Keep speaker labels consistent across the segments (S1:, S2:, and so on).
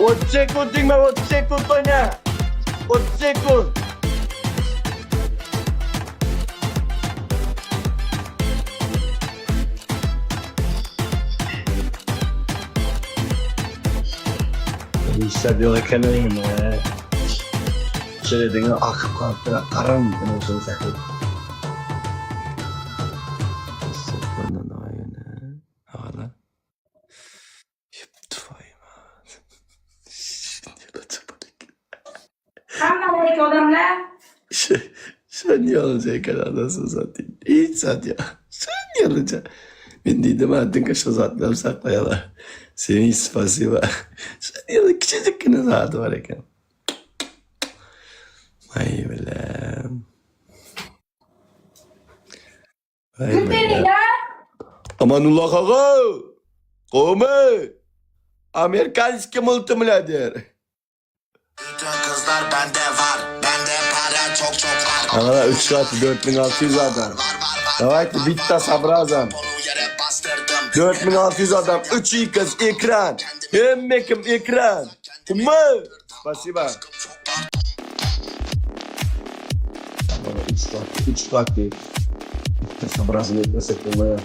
S1: 30 sekund diyeyim, 30 sekund oyna. 30 sekund. Hissediyor kendini ya. Söylediğine akıp kalktı. Karar mıydın olsun sakın. Sıfırdan ayını. Hala.
S2: Hammalarga odamlar.
S1: Sen yalancak anasını satayım. Hiç sat ya. Sen yalancak. Ben dedim adın şu zatlarım saklayalar. Senin ispası var. Sen yalan küçücük günün zatı var eken. Vay bilem. Vay bilem. Amanullah kaka. Kome. Amerikanski multimilyader.
S3: Bütün kızlar bende var. Bende para çok çok var.
S1: Ana 3 saati 4600 adam. Давайте bitta sabrazam.
S3: Onu yere bastırdım.
S1: 4600 adam, 3 kız, ekran. Hemmekim ekran. Mı? Спасибо. Bana 3 saat değil. Bitta sabrazım etmesek olmaya.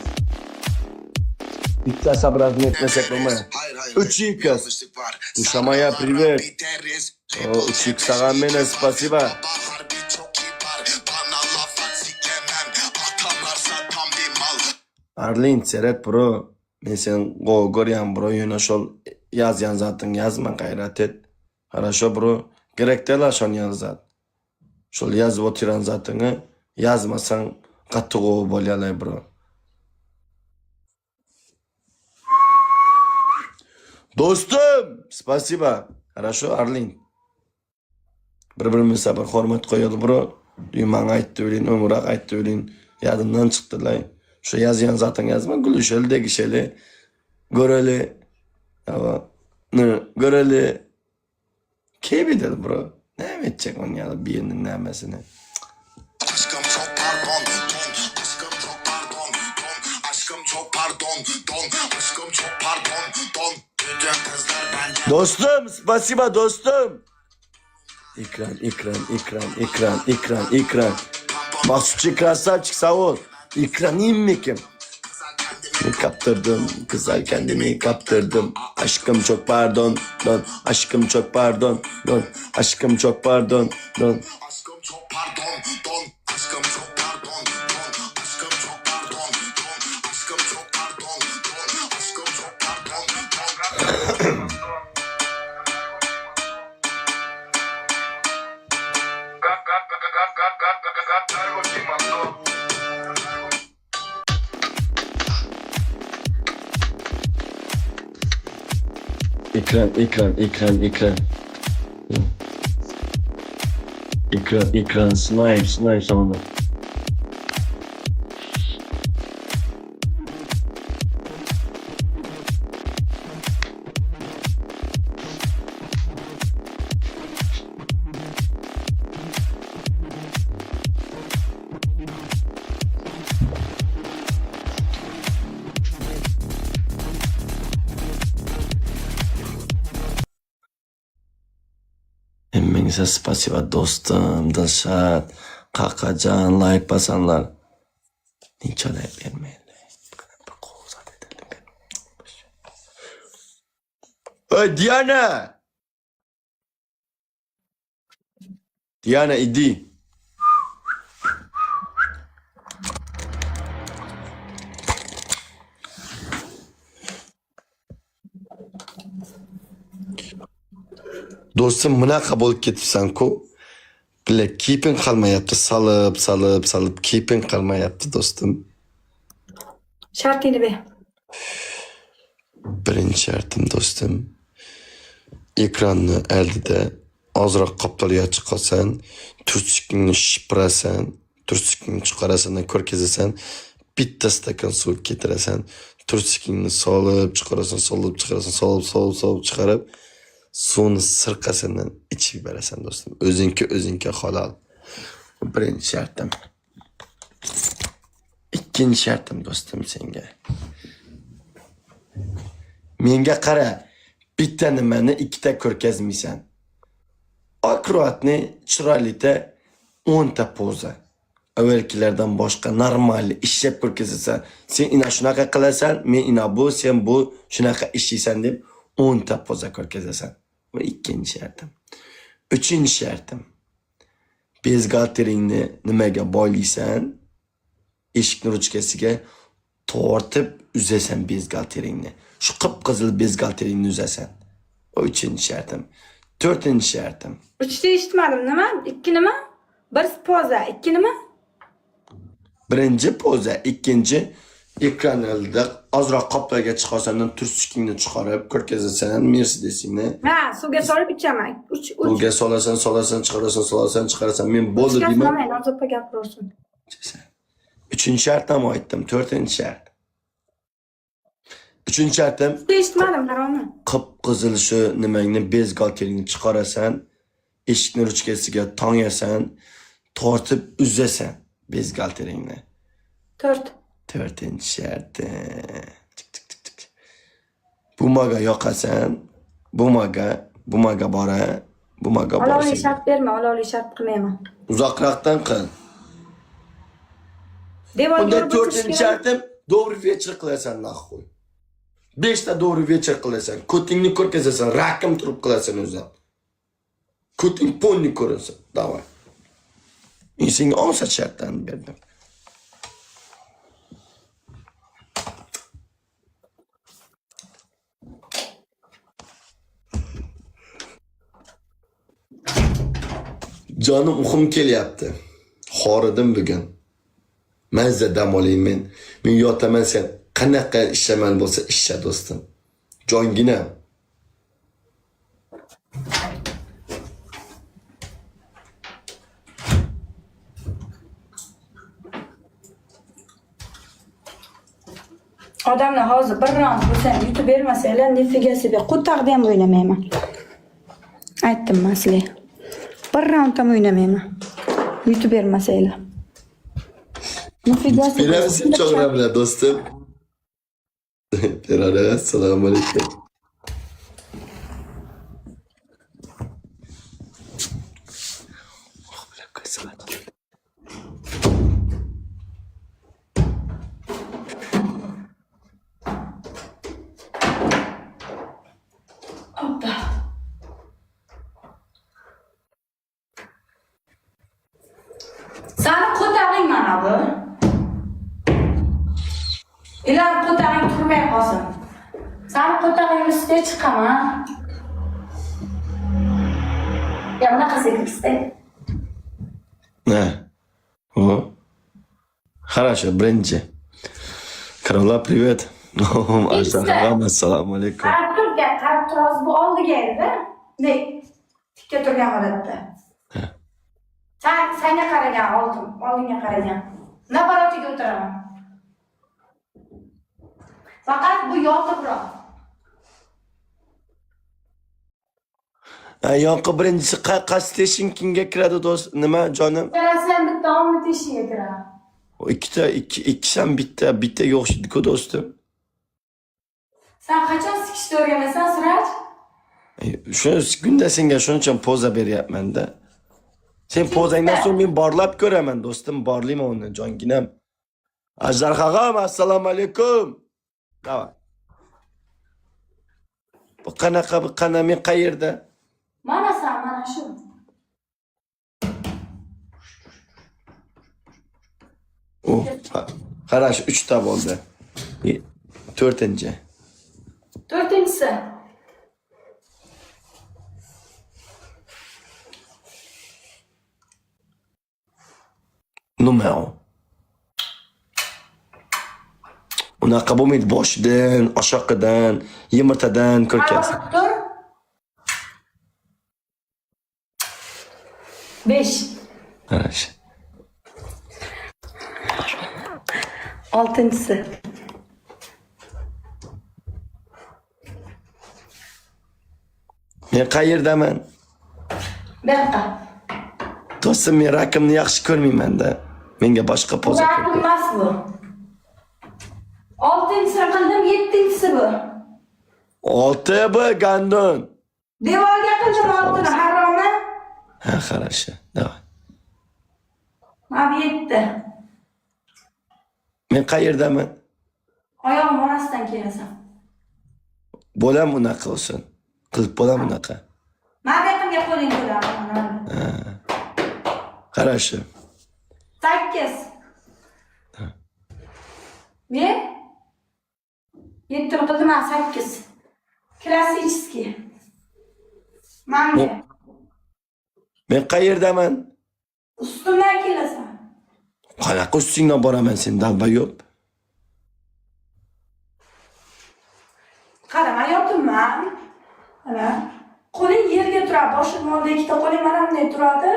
S1: Bitta sabrazım etmesek olmaya. 3 kız. Ушамая, привет. О, Учик Сагамене, спасибо. Arlin, seyret bro. Ben sen görüyorum bro. Yine şol yazyan zaten yazma gayret et. Хорошо bro. Gerek değil ha şon yazat. Şol yazıp oturan zatını yazmasan katı go bolyalay bro. Dostum, спасибо. Хорошо, Arlin. Bir-birimize bir hürmet koyalım bro. Düğmen ayttı öyleyim, ömürak ayttı öyleyim. Yadımdan çıktı lay. Şu yazyan zaten yazma. Gülüşeli de gişeli. Göreli. Ama ne? Göreli. Keyif edelim bro. Ne edecek onun ya birinin nemesini.
S3: Aşkım çok pardon, don. Aşkım çok pardon, don. Aşkım çok pardon, don. Aşkım çok pardon, don. Bütün kızlar bende.
S1: Dostum, спасибо dostum. İkran. Basçı krasavçık sağ ol. İkran immekim. Kaptırdım, kıza kendimi kaptırdım. Aşkım çok pardon, don. Aşkım çok pardon, don. Aşkım çok pardon, don.
S3: Aşkım çok pardon, don. Aşkım çok pardon, don. Aşkım çok pardon, don. Aşkım çok pardon, don. Aşkım çok pardon, don.
S1: İkran, snipe sonunda. Emmenize spasiba dostum, Dilşat, Kakacan, like basanlar. Hiç öyle vermeyin. Bu kadar bir kovzat edelim benim. Hey Diana! Diana idi. Dostum buna kabul ketibsan ku. Bile kipin kalmayaptı. Salıp kipin kalmayaptı dostum.
S2: Şartini be.
S1: Birinci şartım dostum. Ekranını elde azroq qoplarga chiqasan, turchikingni shipirasan, turchikingni chiqarasan, ko'rkazasan, bitta stakan suv keltirasan, turchikingni solib chiqarasan, solib chiqarib, suvni sirqasidan ichib yubarasan do'stim. O'zingga halol. Birinchi shartim. Ikkinchi shartim do'stim senga. Menga qara. bitta nimani ikkita ko'rgazmaysan. Akkuratni, chiroylida 10 ta poza. Avvalgilardan boshqa normal ishlab ko'rgazasan. Sen ina shunaqa qilasan, men ina bu, sen bu shunaqa ishlaysan deb 10 ta poza ko'rgazasan. Bu ikkinchi shartim. Uchinchi shartim. Bezgalteringni nimaga boylaysan? Eshikni ruchkasiga tortib uzasan bezgalteringni. Shu qip-qizil bezgalteringni uzasan. O uchinchi shartim. To'rtinchi shartim.
S2: 3 ta eshitmadim, nima? 2 nima? 1 poza, 2 nima?
S1: Birinchi poza, ikkinchi ekranlarda ozroq qoplarga chiqarsandan tursikingni chiqarib ko'rgazasan, Mercedesingni.
S2: Ha, suvga solib ichaman. 3
S1: Pulga solasan, chiqarasan. Men bo'ldi deyman.
S2: Ozodda gapirsin.
S1: Uchinchi shartni aytdim, to'rtinchi shart. Uchinchi shartim,
S2: Eshitmadim, qarorni.
S1: qip-qizil shu nimangni bezgalteringni chiqarasan, eshikni ruchkasiga tongasan, tortib uzasan bezgalteringni.
S2: 4.
S1: To'rtinchi sharti. Bumaga yoqasan, bumaga
S2: Olovli
S1: borsan.
S2: shart berma, olovli shart qilmayman.
S1: Uzoqroqdan qil.
S2: Devorga
S1: Bunda
S2: urib
S1: to'rtinchi
S2: o'tish kerak.
S1: shartim, doğru вечер qilasan nahvoy. 5 ta doğru вечер qilasan, ko'tingni ko'rkazasan, rakam turib qilasan o'zing. Ko'ting ponni ko'rasan. Davay. Men senga 10 shartdan berdim. Jonim uxim kelyapti. Xoridim bugun. Mazza dam olayman. Men yotaman, sen qanaqa ishlaman bo'lsa ishla do'stim. Jongina.
S2: Odamlar hozir bir round bo'lsam yutib bermasanglar, nifiga себе qo'taqda ham o'ynamayman. Aytdim men sizlarga. Bir round ham o'ynamayman. Yutib bermasanglar. Nifiga себе.
S1: Beramiz chog'ram bilan do'stim. Perara, assalomu alaykum.
S2: Hoppa. Sani qo'tag'ing mana bu. Ilar qo'tag'ing turmay qolsin. Sani qo'tag'ing ustiga chiqaman. Ya bunaqa sekiriste.
S1: Ne? O. Хорошо, birinchi. Karola, привет. Ajdarxon, assalomu alaykum.
S2: Qarab turgan, qarab turasiz, bu oldiga edi-da. Ne? Tikka turgan holatda. Senga qaragan, oldinga qaragan. Naparatiga o'tiraman. Faqat bu yoqibroq.
S1: Yoqi birinchisi qaysi teshing kimga kiradi do'st? Nima jonim?
S2: Qarasam bitta omni teshiga kiradi.
S1: O ikkisan bittaga o'xshaydi-ku do'stim.
S2: Sen qachon sikishni o'rganasan, Siraj?
S1: Shu kunda senga shuning uchun poza beryapman-da. Sen pozangdan so'ng men borlab ko'raman do'stim, borlayman uni jonginam. Ajdarxon, assalomu alaykum. Davay. Bu qanaqa men qayerda?
S2: Mana sen, mana shu.
S1: Qarash 3 ta bo'ldi. 4-chi.
S2: 4-inchisi.
S1: Nima u? Unaqa bo'lmaydi, boshidan, oshoqidan, yumurtadan ko'rkasi.
S2: Tur. 5.
S1: Qarash.
S2: 6-inchisi.
S1: Men qayerdaman?
S2: Bu yoqqa.
S1: Do'stim, men raqamni yaxshi ko'rmayman-da. Menga boshqa poza
S2: Raqam
S1: kerak.
S2: emas bu. 6-inchisi qildim, 7-inchisi bu.
S1: 6 bu gandon.
S2: Devorga qildim oltini, haromi?
S1: Ha, хорошо. Давай.
S2: Mana 7.
S1: Men qayerdaman?
S2: Oyog'im orasidan kelasan.
S1: Bo'lam unaqa olsin. Qilib bo'lam unaqa.
S2: Mana bu yoqimga qo'ling ko'raman.
S1: Хорошо.
S2: 8. Ne? 7 qildim, 8. Klassический. Mana.
S1: Men qayerdaman?
S2: Ustimdan kelasan.
S1: Qanaqa ustingdan boraman sen dalba yo'q.
S2: Qarama, yotibman. Mana. Qo'ling yerga turadi. Boshim oldi, ikkita qo'ling mana bunday turadi.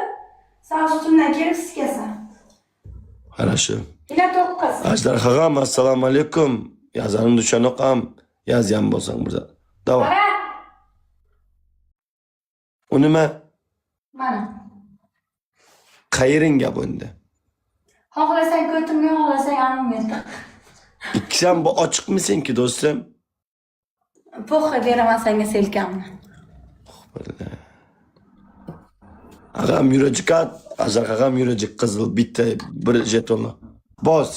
S2: Sen ustimdan kelib siskasan.
S1: Хорошо.
S2: Ila 9.
S1: Ajdarxog'am, assalomu alaykum. Yazarimni tushanoqam. Yazgan bo'lsang burada. Давай.
S2: Qara.
S1: U nima?
S2: Mana.
S1: Qayering gap endi?
S2: Xohlasang ko'timga, xohlasang amimga.
S1: Ikkisam bu ochiqmi senki do'stim?
S2: Po'xi beraman senga selkamni.
S1: Ag'am yurajik, Ajdarxog'am yurajik qizil bitta bir jetonni. Bos.